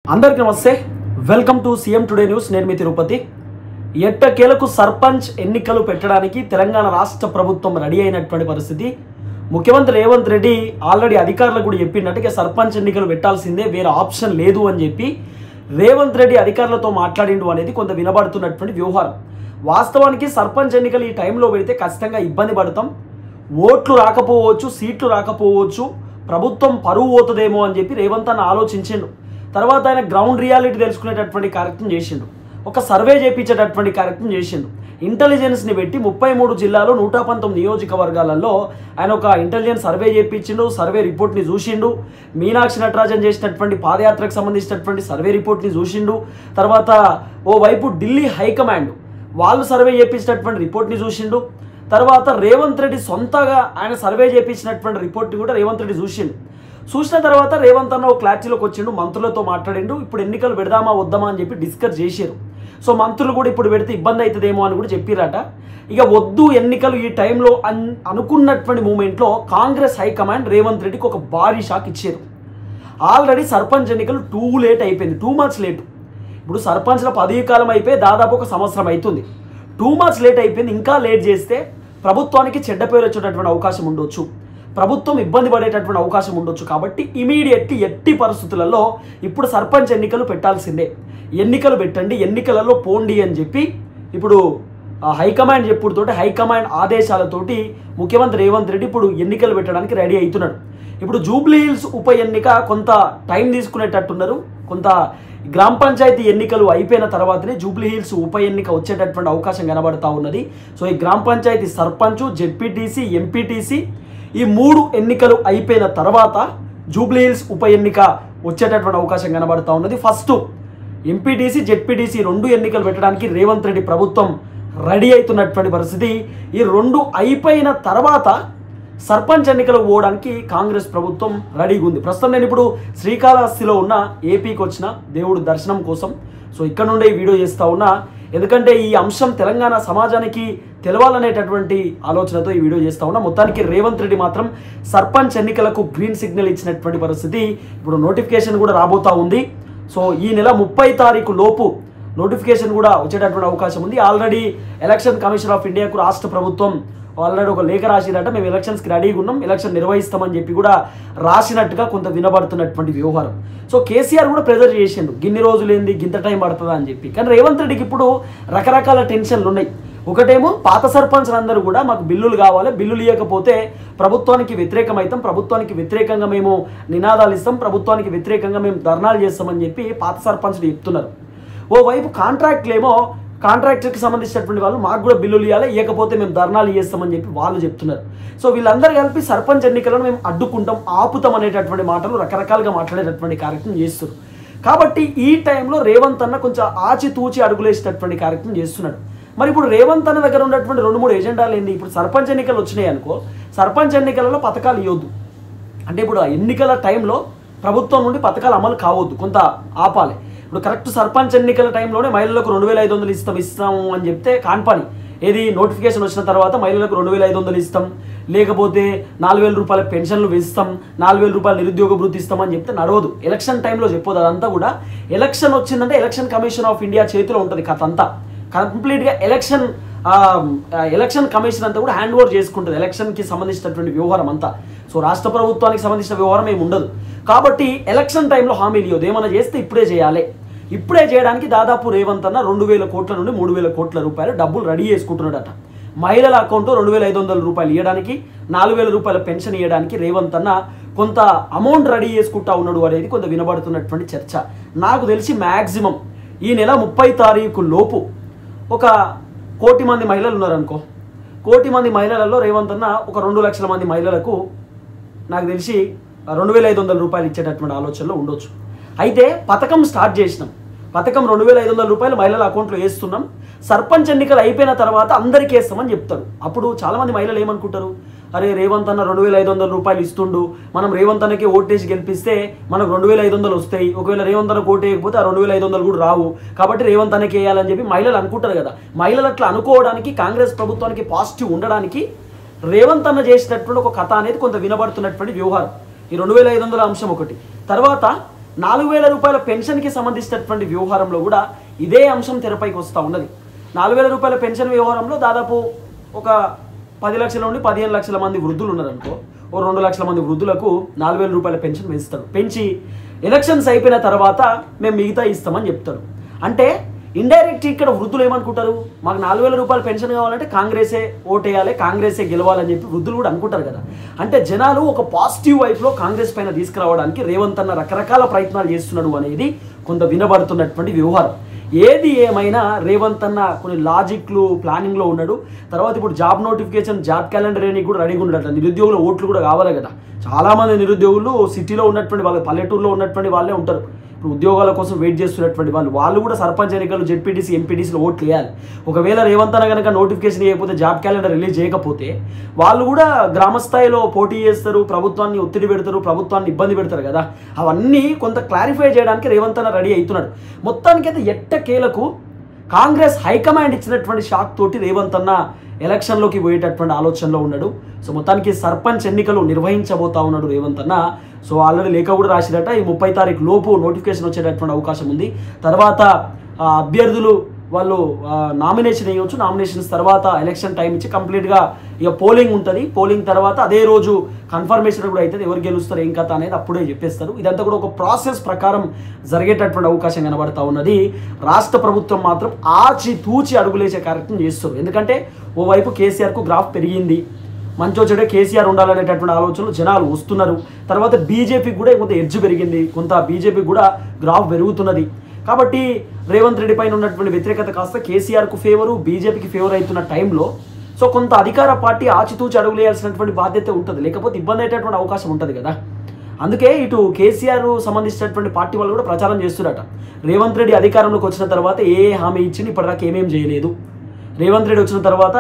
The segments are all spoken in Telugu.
అందరికీ నమస్తే. Welcome to CM today news. నేను మీ తిరుపతి. ఎట్టకేలకు సర్పంచ్ ఎన్నికలు పెట్టడానికి తెలంగాణ రాష్ట్ర ప్రభుత్వం రెడీ అయినటువంటి పరిస్థితి. ముఖ్యమంత్రి రేవంత్ రెడ్డి ఆల్రెడీ అధికారులకు కూడా చెప్పినట్టుగా సర్పంచ్ ఎన్నికలు పెట్టాల్సిందే, వేరే ఆప్షన్ లేదు అని చెప్పి రేవంత్ రెడ్డి అధికారులతో మాట్లాడిండు అనేది కొంత వినబడుతున్నటువంటి వ్యవహారం. వాస్తవానికి సర్పంచ్ ఎన్నికలు ఈ టైంలో పెడితే ఖచ్చితంగా ఇబ్బంది పడతాం, ఓట్లు రాకపోవచ్చు, సీట్లు రాకపోవచ్చు, ప్రభుత్వం పరువు పోతుందేమో అని చెప్పి రేవంత్ అన్న ఆలోచించిండు. తర్వాత ఆయన గ్రౌండ్ రియాలిటీ తెలుసుకునేటటువంటి కార్యక్రమం చేసిండు, ఒక సర్వే చేయించేటటువంటి కార్యక్రమం చేసిండు. ఇంటెలిజెన్స్ని పెట్టి 33 జిల్లాలో 119 నియోజకవర్గాలలో ఆయన ఒక ఇంటెలిజెన్స్ సర్వే చేయించిండు. సర్వే రిపోర్ట్ని చూసిండు. మీనాక్షి నటరాజన్ చేసినటువంటి పాదయాత్రకు సంబంధించినటువంటి సర్వే రిపోర్ట్ని చూసిండు. తర్వాత ఓవైపు ఢిల్లీ హైకమాండ్ వాళ్ళు సర్వే చేయించినటువంటి రిపోర్ట్ని చూసిండు. తర్వాత రేవంత్ రెడ్డి సొంతగా ఆయన సర్వే చేయించినటువంటి రిపోర్ట్ని కూడా రేవంత్ రెడ్డి చూసిన తర్వాత రేవంత్ అన్న ఒక క్లారిటీలోకి వచ్చిండు, మంత్రులతో మాట్లాడిండు. ఇప్పుడు ఎన్నికలు పెడదామా వద్దామా అని చెప్పి డిస్కస్ చేశారు. సో మంత్రులు కూడా ఇప్పుడు పెడితే ఇబ్బంది అవుతుందేమో అని కూడా చెప్పిరట. ఇక వద్దు ఎన్నికలు ఈ టైంలో అనుకున్నటువంటి మూమెంట్లో కాంగ్రెస్ హైకమాండ్ రేవంత్ రెడ్డికి ఒక భారీ షాక్ ఇచ్చారు. ఆల్రెడీ సర్పంచ్ ఎన్నికలు టూ లేట్ అయిపోయింది, 2 months లేటు. ఇప్పుడు సర్పంచ్ల పదవీ కాలం అయిపోయి దాదాపు 1 సంవత్సరం అవుతుంది. 2 months లేట్ అయిపోయింది. ఇంకా లేట్ చేస్తే ప్రభుత్వానికి చెడ్డ పేరు వచ్చేటటువంటి అవకాశం ఉండొచ్చు, ప్రభుత్వం ఇబ్బంది పడేటటువంటి అవకాశం ఉండొచ్చు. కాబట్టి ఇమీడియట్లీ ఎట్టి పరిస్థితులలో ఇప్పుడు సర్పంచ్ ఎన్నికలు పెట్టాల్సిందే, ఎన్నికలు పెట్టండి, ఎన్నికలలో పోండి అని చెప్పి ఇప్పుడు హైకమాండ్ చెప్పుడుతోటి, హైకమాండ్ ఆదేశాలతోటి ముఖ్యమంత్రి రేవంత్ రెడ్డి ఇప్పుడు ఎన్నికలు పెట్టడానికి రెడీ అవుతున్నాడు. ఇప్పుడు జూబ్లీ హిల్స్ ఉప ఎన్నిక కొంత టైం తీసుకునేటట్టున్నారు. కొంత గ్రామ పంచాయతీ ఎన్నికలు అయిపోయిన తర్వాతనే జూబ్లీ హిల్స్ ఉప ఎన్నిక వచ్చేటటువంటి అవకాశం కనబడతా ఉన్నది. సో ఈ గ్రామ పంచాయతీ సర్పంచ్, జెడ్పీటీసీ, ఎంపీటీసీ ఈ 3 ఎన్నికలు అయిపోయిన తర్వాత జూబ్లీ హిల్స్ ఉప ఎన్నిక వచ్చేటటువంటి అవకాశం కనబడతా ఉన్నది. ఫస్ట్ ఎంపీటీసీ, జెడ్పీటీసీ 2 ఎన్నికలు పెట్టడానికి రేవంత్ రెడ్డి ప్రభుత్వం రెడీ అవుతున్నటువంటి పరిస్థితి. ఈ 2 అయిపోయిన తర్వాత సర్పంచ్ ఎన్నికలకు పోవడానికి కాంగ్రెస్ ప్రభుత్వం రెడీగా ఉంది. ప్రస్తుతం నేను ఇప్పుడు శ్రీకాళహస్తిలో ఉన్న, ఏపీకి వచ్చిన దేవుడు దర్శనం కోసం. సో ఇక్కడ నుండే ఈ వీడియో చేస్తూ ఉన్నా, ఎందుకంటే ఈ అంశం తెలంగాణ సమాజానికి తెలవాలనేటటువంటి ఆలోచనతో ఈ వీడియో చేస్తూ ఉన్నా. మొత్తానికి రేవంత్ రెడ్డి మాత్రం సర్పంచ్ ఎన్నికలకు గ్రీన్ సిగ్నల్ ఇచ్చినటువంటి పరిస్థితి. ఇప్పుడు నోటిఫికేషన్ కూడా రాబోతూ ఉంది. సో ఈ నెల 30 తారీఖు లోపు నోటిఫికేషన్ కూడా వచ్చేటటువంటి అవకాశం ఉంది. ఆల్రెడీ ఎలక్షన్ కమిషన్ ఆఫ్ ఇండియాకు రాష్ట్ర ప్రభుత్వం ఆల్రెడీ ఒక లేఖ రాసిరట, మేము ఎలక్షన్స్కి రెడీగా ఉన్నాం, ఎలక్షన్ నిర్వహిస్తామని చెప్పి కూడా రాసినట్టుగా కొంత వినబడుతున్నటువంటి వ్యవహారం. సో కేసీఆర్ కూడా ప్రెజర్ చేసిండు, గిన్ని రోజులు ఏంది, గింత టైం పడుతుందా అని చెప్పి. కానీ రేవంత్ రెడ్డికి ఇప్పుడు రకరకాల టెన్షన్లు ఉన్నాయి. ఒకటేమో పాత సర్పంచ్లందరూ కూడా మాకు బిల్లులు కావాలి, బిల్లులు ఇవ్వకపోతే ప్రభుత్వానికి వ్యతిరేకమవుతాం, ప్రభుత్వానికి వ్యతిరేకంగా మేము నినాదాలు ఇస్తాం, ప్రభుత్వానికి వ్యతిరేకంగా మేము ధర్నాలు చేస్తామని చెప్పి పాత సర్పంచ్లు చెప్తున్నారు. ఓవైపు కాంట్రాక్ట్లేమో కాంట్రాక్టర్కి సంబంధించినటువంటి వాళ్ళు మాకు కూడా బిల్లులు ఇవ్వాలి, ఇవ్వకపోతే మేము ధర్నాలు చేస్తామని చెప్పి వాళ్ళు చెప్తున్నారు. సో వీళ్ళందరూ కలిపి సర్పంచ్ ఎన్నికలను మేము అడ్డుకుంటాం, ఆపుతాం అనేటటువంటి మాటలు రకరకాలుగా మాట్లాడేటటువంటి కార్యక్రమం చేస్తారు. కాబట్టి ఈ టైంలో రేవంత్ అన్న కొంచెం ఆచితూచి అడుగులేసేటటువంటి కార్యక్రమం చేస్తున్నాడు. మరి ఇప్పుడు రేవంత్ అన్న దగ్గర ఉన్నటువంటి 2-3 ఎజెండాలు ఏంది? ఇప్పుడు సర్పంచ్ ఎన్నికలు వచ్చినాయి అనుకో, సర్పంచ్ ఎన్నికలలో పథకాలు ఇవ్వద్దు అంటే ఇప్పుడు ఎన్నికల టైంలో ప్రభుత్వం నుండి పథకాలు అమలు కావద్దు, కొంత ఆపాలి. ఇప్పుడు కరెక్ట్ సర్పంచ్ ఎన్నికల టైంలోనే మహిళలకు 2500 ఇస్తాము అని చెప్తే కాన్పని ఏది నోటిఫికేషన్ వచ్చిన తర్వాత మహిళలకు 2500 ఇస్తాం, లేకపోతే 4000 రూపాయల పెన్షన్లు ఇస్తాం, 4000 రూపాయల నిరుద్యోగ భృతి ఇస్తామని చెప్తే నడవదు. ఎలక్షన్ టైంలో చెప్పొద్దు. అదంతా కూడా ఎలక్షన్ వచ్చిందంటే ఎలక్షన్ కమిషన్ ఆఫ్ ఇండియా చేతిలో ఉంటుంది కథ అంతా. కంప్లీట్గా ఎలక్షన్ కమిషన్ అంతా కూడా హ్యాండ్ ఓవర్ చేసుకుంటుంది ఎలక్షన్కి సంబంధించినటువంటి వ్యవహారం అంతా. సో రాష్ట్ర ప్రభుత్వానికి సంబంధించిన వ్యవహారం ఏమి ఉండదు. కాబట్టి ఎలక్షన్ టైంలో హామీలు ఇవ్వదు, ఏమైనా చేస్తే ఇప్పుడే చేయాలి. ఇప్పుడే చేయడానికి దాదాపు రేవంత్ అన్న 2000 కోట్ల నుండి 3000 కోట్ల రూపాయలు డబ్బులు రెడీ చేసుకుంటున్నాడట. మహిళల అకౌంట్లో 2500 రూపాయలు ఇవ్వడానికి, 4000 రూపాయల పెన్షన్ ఇవ్వడానికి రేవంత్ అన్న కొంత అమౌంట్ రెడీ చేసుకుంటా ఉన్నాడు అనేది కొంత వినబడుతున్నటువంటి చర్చ. నాకు తెలిసి మ్యాక్సిమం ఈ నెల 30 తారీఖు లోపు 1 కోటి మంది మహిళలు ఉన్నారనుకో, 1 కోటి మంది మహిళలలో రేవంత్ అన్న ఒక 2 లక్షల మంది మహిళలకు నాకు తెలిసి 2500 రూపాయలు ఇచ్చేటటువంటి ఆలోచనలో ఉండొచ్చు. అయితే పథకం స్టార్ట్ చేసినాం, పథకం 2500 రూపాయలు మహిళల అకౌంట్లో వేస్తున్నాం. సర్పంచ్ ఎన్నికలు అయిపోయిన తర్వాత అందరికీ వేస్తామని చెప్తారు. అప్పుడు చాలామంది మహిళలు ఏమనుకుంటారు, అరే రేవంత్ అన్న 2500 రూపాయలు ఇస్తుండు, మనం రేవంత్ అన్నకి ఓటేసి గెలిపిస్తే మనకు 2500 వస్తాయి, ఒకవేళ రేవంత్ అన్నకు ఓటు వేయకపోతే ఆ 2500 కూడా రావు, కాబట్టి రేవంత్ అన్నకి వేయాలని చెప్పి మహిళలు అనుకుంటారు కదా. మహిళలు అట్లా అనుకోవడానికి, కాంగ్రెస్ ప్రభుత్వానికి పాజిటివ్ ఉండడానికి రేవంత్ అన్న చేసినటువంటి ఒక కథ అనేది కొంత వినబడుతున్నటువంటి వ్యవహారం. ఈ 2500 అంశం ఒకటి. తర్వాత 4,000 రూపాయల పెన్షన్కి సంబంధించినటువంటి వ్యవహారంలో కూడా ఇదే అంశం తెరపైకి వస్తూ ఉన్నది. 4,000 రూపాయల పెన్షన్ వ్యవహారంలో దాదాపు ఒక 10 లక్షల నుండి 15 లక్షల మంది వృద్ధులు ఉన్నారనుకో, ఓ 2 లక్షల మంది వృద్ధులకు 4,000 రూపాయల పెన్షన్ పెంచుతాడు. పెంచి ఎలక్షన్స్ అయిపోయిన తర్వాత మేము మిగతా ఇస్తామని చెప్తాడు. అంటే ఇండైరెక్ట్ ఇక్కడ వృద్ధులు ఏమనుకుంటారు, మాకు 4,000 రూపాయల పెన్షన్ కావాలంటే కాంగ్రెసే ఓటేయాలి, కాంగ్రెసే గెలవాలని చెప్పి వృద్ధులు కూడా అనుకుంటారు కదా. అంటే జనాలు ఒక పాజిటివ్ వైపులో కాంగ్రెస్ పైన తీసుకురావడానికి రేవంత్ అన్న రకరకాల ప్రయత్నాలు చేస్తున్నాడు అనేది కొంత వినబడుతున్నటువంటి వ్యవహారం. ఏది ఏమైనా రేవంత్ అన్న కొన్ని లాజిక్లు ప్లానింగ్లో ఉన్నాడు. తర్వాత ఇప్పుడు జాబ్ నోటిఫికేషన్, జాబ్ క్యాలెండర్ అని కూడా రెడీగా ఉన్నాడు. నిరుద్యోగుల ఓట్లు కూడా కావాలి కదా. చాలామంది నిరుద్యోగులు సిటీలో ఉన్నటువంటి వాళ్ళు, పల్లెటూరులో ఉన్నటువంటి వాళ్ళే ఉంటారు. ఇప్పుడు ఉద్యోగాల కోసం వెయిట్ చేస్తున్నటువంటి వాళ్ళు కూడా సర్పంచ్ ఎన్నికలు, జెడ్పీటీసీ, ఎంపీటీసీలో ఓట్లు వేయాలి. ఒకవేళ రేవంత్ అన్న కనుక నోటిఫికేషన్ చేయకపోతే, జాబ్ క్యాలెండర్ రిలీజ్ చేయకపోతే వాళ్ళు కూడా గ్రామ స్థాయిలో పోటీ చేస్తారు, ప్రభుత్వాన్ని ఒత్తిడి పెడతారు, ప్రభుత్వాన్ని ఇబ్బంది పెడతారు కదా. అవన్నీ కొంత క్లారిఫై చేయడానికి రేవంత్ అన్న రెడీ అవుతున్నాడు. మొత్తానికైతే ఎట్టకేలకు కాంగ్రెస్ హైకమాండ్ ఇచ్చినటువంటి షాక్ తోటి రేవంత్ అన్న ఎలక్షన్లోకి పోయేటటువంటి ఆలోచనలో ఉన్నాడు. సో మొత్తానికి సర్పంచ్ ఎన్నికలు నిర్వహించబోతా ఉన్నాడు రేవంత్ అన్న. సో ఆల్రెడీ లేఖ కూడా రాసిరట, ఈ 30 తారీఖు లోపు నోటిఫికేషన్ వచ్చేటటువంటి అవకాశం ఉంది. తర్వాత అభ్యర్థులు వాళ్ళు నామినేషన్ వేయవచ్చు. నామినేషన్స్ తర్వాత ఎలక్షన్ టైం ఇచ్చి కంప్లీట్గా ఇక పోలింగ్ ఉంటుంది. పోలింగ్ తర్వాత అదే రోజు కన్ఫర్మేషన్ కూడా అవుతుంది. ఎవరు గెలుస్తారు ఏం కథ అనేది అప్పుడే చెప్పేస్తారు. ఇదంతా కూడా ఒక ప్రాసెస్ ప్రకారం జరిగేటటువంటి అవకాశం కనబడతా ఉన్నది. రాష్ట్ర ప్రభుత్వం మాత్రం ఆచితూచి అడుగులేసే కార్యక్రమం చేస్తారు. ఎందుకంటే ఓవైపు కేసీఆర్కు గ్రాఫ్ పెరిగింది, మంచో చెడే కేసీఆర్ ఉండాలనేటటువంటి ఆలోచనలు జనాలు వస్తున్నారు. తర్వాత బీజేపీకి కూడా కొంత ఎడ్జ్ పెరిగింది, కొంత బీజేపీకి కూడా గ్రాఫ్ పెరుగుతున్నది. కాబట్టి రేవంత్ రెడ్డి పైన ఉన్నటువంటి వ్యతిరేకత కాస్త కేసీఆర్కు ఫేవరు, బీజేపీకి ఫేవర్ అవుతున్న టైంలో సో కొంత అధికార పార్టీ ఆచితూచి అడుగులేయాల్సినటువంటి బాధ్యత ఉంటుంది, లేకపోతే ఇబ్బంది అయ్యేటటువంటి అవకాశం ఉంటుంది కదా. అందుకే ఇటు కేసీఆర్ సంబంధించినటువంటి పార్టీ వాళ్ళు కూడా ప్రచారం చేస్తున్నారట. రేవంత్ రెడ్డి అధికారంలోకి వచ్చిన తర్వాత ఏ హామీ ఇచ్చింది, ఇప్పటిదాకా ఏమేం చేయలేదు. రేవంత్ రెడ్డి వచ్చిన తర్వాత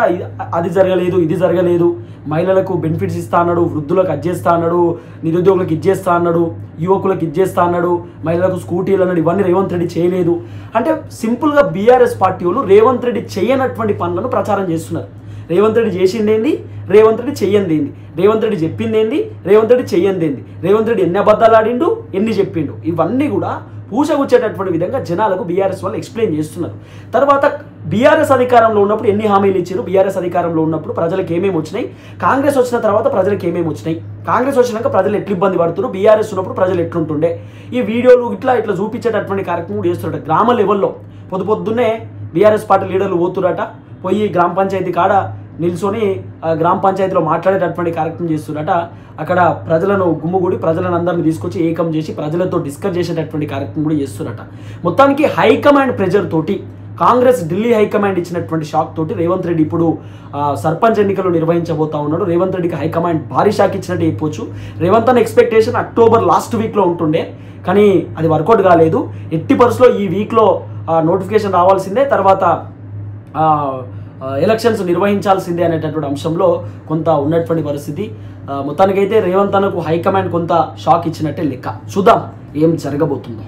అది జరగలేదు, ఇది జరగలేదు, మహిళలకు బెనిఫిట్స్ ఇస్తా అన్నాడు, వృద్ధులకు అజ్జేస్తా అన్నాడు, నిరుద్యోగులకు ఇచ్చేస్తా అన్నాడు, యువకులకు ఇచ్చేస్తా అన్నాడు, మహిళలకు స్కూటీలు అన్నాడు. ఇవన్నీ రేవంత్ రెడ్డి చేయలేదు. అంటే సింపుల్గా బీఆర్ఎస్ పార్టీ వాళ్ళు రేవంత్ రెడ్డి చేయనటువంటి పనులను ప్రచారం చేస్తున్నారు. రేవంత్ రెడ్డి చేసింది ఏంది, రేవంత్ రెడ్డి చెయ్యంది ఏంది, రేవంత్ రెడ్డి చెప్పింది ఏంది, రేవంత్ రెడ్డి చెయ్యంది ఏంది, రేవంత్ రెడ్డి ఎన్ని అబద్ధాలు ఆడిండు, ఎన్ని చెప్పిండు, ఇవన్నీ కూడా పూసగుచ్చేటటువంటి విధంగా జనాలకు బీఆర్ఎస్ వాళ్ళు ఎక్స్ప్లెయిన్ చేస్తున్నారు. తర్వాత బీఆర్ఎస్ అధికారంలో ఉన్నప్పుడు ఎన్ని హామీలు ఇచ్చారు, బీఆర్ఎస్ అధికారంలో ఉన్నప్పుడు ప్రజలకు ఏమేమి వచ్చినాయి, కాంగ్రెస్ వచ్చిన తర్వాత ప్రజలకు ఏమేమి వచ్చినాయి, కాంగ్రెస్ వచ్చినాక ప్రజలు ఎట్లు ఇబ్బంది పడుతున్నారు, బీఆర్ఎస్ ఉన్నప్పుడు ప్రజలు ఎట్లుంటుండే, ఈ వీడియోలు ఇట్లా చూపించేటటువంటి కార్యక్రమం కూడా చేస్తున్నట్టు. గ్రామ లెవెల్లో పొద్దున్నే బీఆర్ఎస్ పార్టీ లీడర్లు పోతురట, పోయి గ్రామ పంచాయతీ కాడ నిల్చొని గ్రామ పంచాయతీలో మాట్లాడేటటువంటి కార్యక్రమం చేస్తున్నట. అక్కడ ప్రజలను గుమ్ముగూడి ప్రజలను అందరిని తీసుకొచ్చి ఏకం చేసి ప్రజలతో డిస్కస్ చేసేటటువంటి కార్యక్రమం కూడా చేస్తున్నట. మొత్తానికి హైకమాండ్ ప్రెజర్ తోటి కాంగ్రెస్ ఢిల్లీ హైకమాండ్ ఇచ్చినటువంటి షాక్ తోటి రేవంత్ రెడ్డి ఇప్పుడు సర్పంచ్ ఎన్నికలు నిర్వహించబోతా ఉన్నాడు. రేవంత్ రెడ్డికి హైకమాండ్ భారీ షాక్ ఇచ్చినట్టు చెప్పొచ్చు. రేవంత్ అన్న ఎక్స్పెక్టేషన్ అక్టోబర్ లాస్ట్ వీక్లో ఉంటుండే, కానీ అది వర్కౌట్ కాలేదు. ఎట్టి పరిస్థితుల్లో ఈ వీక్లో నోటిఫికేషన్ రావాల్సిందే, తర్వాత ఎలక్షన్స్ నిర్వహించాల్సిందే అనేటటువంటి అంశంలో కొంత ఉన్నటువంటి పరిస్థితి. మొత్తానికైతే రేవంత్ అన్నకు హైకమాండ్ కొంత షాక్ ఇచ్చినట్టే లెక్క. చూద్దాం ఏం జరగబోతుందో.